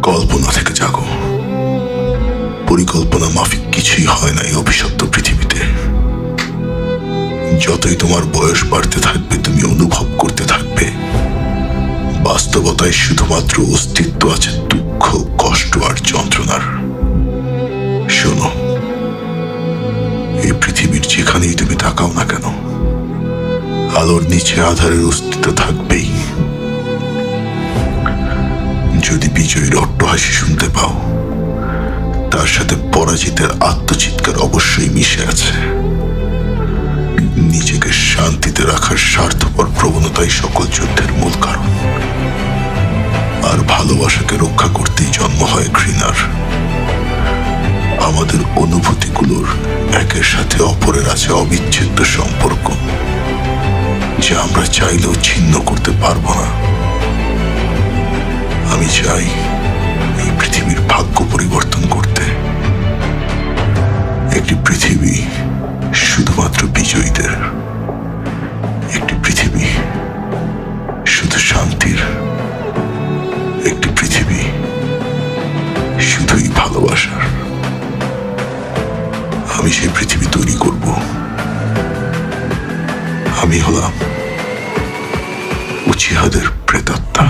কল্পনা থেকে জাগো। পরিকল্পনা মাফিক কিছুই হয় না এই অভিশপ্ত পৃথিবীতে। যতই তোমার বয়স বাড়তে থাকবে, তুমি অনুভব করতে থাকবে বাস্তবতায় শুধুমাত্র অস্তিত্ব আছে দুঃখ, কষ্ট আর যন্ত্রণার। শোনো, এই পৃথিবীর যেখানেই তুমি তাকাও না কেন, আলোর নিচে আধারের অস্তিত্ব থাকবেই। যদি বিজয়ীর অট্টহাসি শুনতে পাও, তার সাথে পরাজিতের আত্মচিৎকার অবশ্যই মিশে আছে। নিজেকে শান্তিতে রাখার স্বার্থপর প্রবণতাই সকল যুদ্ধের মূল কারণ। আর ভালোবাসাকে রক্ষা করতেই জন্ম হয় ঘৃণার। আমাদের অনুভূতিগুলোর একের সাথে অপরের আছে অবিচ্ছেদ্য সম্পর্ক, যা আমরা চাইলেও ছিন্ন করতে পারবো না। আমি চাই এই পৃথিবীর ভাগ্য পরিবর্তন করতে। একটি পৃথিবী শুধুমাত্র বিজয়ীদের, একটি পৃথিবী শুধু শান্তির, একটি পৃথিবী শুধুই ভালোবাসার। আমি সেই পৃথিবী তৈরি করব। আমি হলাম উচিহাদের প্রেতাত্মা।